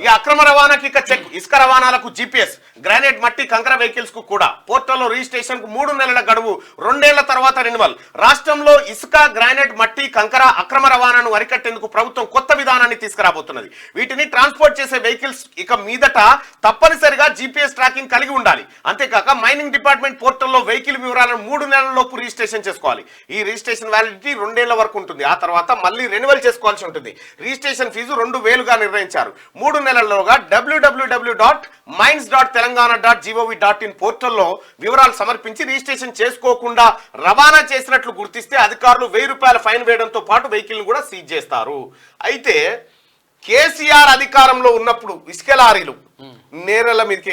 ఇక అక్రమ రవాణాకి ఇక చెక్, ఇసుక రవాణాలకు జీపీఎస్, గ్రానైట్ మట్టి కంకర వెహికల్స్ కు కూడా పోర్టల్లో రిజిస్ట్రేషన్ కు 3 నెలల గడువు, 2 ఏళ్ల తర్వాత రెన్యువల్. రాష్ట్రంలో ఇసుక, గ్రానైట్ మట్టి కంకర అక్రమ రవాణాను అరికట్టేందుకు ప్రభుత్వం కొత్త విధానాన్ని తీసుకురాబోతున్నది. వీటిని ట్రాన్స్పోర్ట్ చేసే వెహికల్స్ ఇక మీదట తప్పనిసరిగా జీపీఎస్ ట్రాకింగ్ కలిగి ఉండాలి. అంతేకాక మైనింగ్ డిపార్ట్మెంట్ పోర్టల్లో వెహికల్ వివరాలను 3 నెలల్లోపు రిజిస్ట్రేషన్ చేసుకోవాలి. ఈ రిజిస్ట్రేషన్ వ్యాలిడిటీ 2 ఏళ్ల వరకు ఉంటుంది. ఆ తర్వాత మళ్ళీ రెన్యువల్ చేసుకోవాల్సి ఉంటుంది. రిజిస్ట్రేషన్ ఫీజు 2000గా నిర్ణయించారు. 3 నెలల్లోగా www.mines.telangana.gov.in పోర్టల్లో వివరాలు సమర్పించి రిజిస్ట్రేషన్ చేసుకోకుండా రవాణా చేసినట్లు గుర్తిస్తే అధికారులు 1000 రూపాయల ఫైన్ వేయడంతో పాటు వెహికల్ కూడా సీజ్ చేస్తారు. అయితే కేసీఆర్ అధికారంలో ఉన్నప్పుడు ఇసుక లారీలు నేరెల మీదకి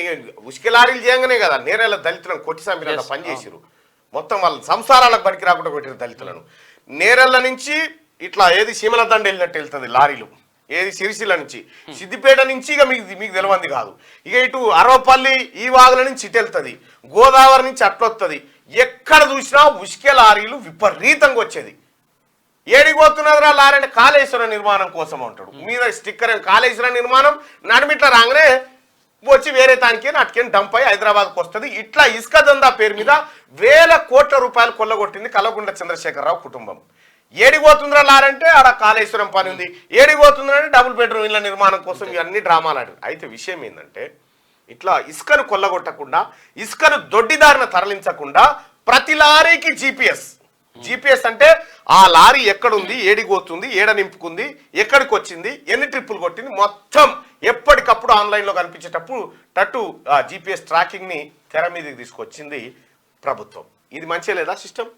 ఇసుక లారీలు చేయగానే కదా నేరెల దళితులను కొట్టి సంపినంత పనిచేసారు. మొత్తం వాళ్ళ సంసారాలకు పనికి రాకుండా కొట్టిన దళితులను. నేరెళ్ల నుంచి ఇట్లా ఏది సీమల దండ వెళ్ళినట్టు వెళ్తుంది లారీలు, ఏది సిరిసిల్ల నుంచి, సిద్దిపేట నుంచి ఇక మీకు తెలవంది కాదు. ఇక ఇటు అరవపల్లి ఈ వాగుల నుంచి ఇటు వెళ్తుంది, గోదావరి నుంచి అట్లొస్తుంది. ఎక్కడ చూసినా ఉసుక లారీలు విపరీతంగా వచ్చేది. ఏడికి పోతున్నదిరా లారీ అంటే కాళేశ్వర నిర్మాణం కోసం అంటాడు. మీద స్టిక్కర్ కాళేశ్వర నిర్మాణం నడిమిట్ల రాగానే వచ్చి వేరే తానికి అటుకేం డంప్ అయి హైదరాబాద్కు వస్తుంది. ఇట్లా ఇసుక దందా పేరు మీద 1000 కోట్ల రూపాయలు కొల్లగొట్టింది కల్వకుంట్ల చంద్రశేఖరరావు కుటుంబం. ఏడిపోతుందిరా లారంటే ఆడ కాళేశ్వరం పని ఉంది, ఏడిపోతుందంటే డబుల్ బెడ్రూమ్ ఇళ్ళ నిర్మాణం కోసం ఇవన్నీ డ్రామాలు ఆడు. అయితే విషయం ఏంటంటే ఇట్లా ఇసుకను కొల్లగొట్టకుండా, ఇసుకను దొడ్డిదారిన తరలించకుండా ప్రతి లారీకి జీపీఎస్ అంటే ఆ లారీ ఎక్కడుంది, ఏడిపోతుంది, ఏడ నింపుకుంది, ఎక్కడికి వచ్చింది, ఎన్ని ట్రిప్పులు కొట్టింది మొత్తం ఎప్పటికప్పుడు ఆన్లైన్లో కనిపించేటట్టు జీపీఎస్ ట్రాకింగ్ని తెర మీదకి తీసుకొచ్చింది ప్రభుత్వం. ఇది మంచిగా లేదా సిస్టమ్?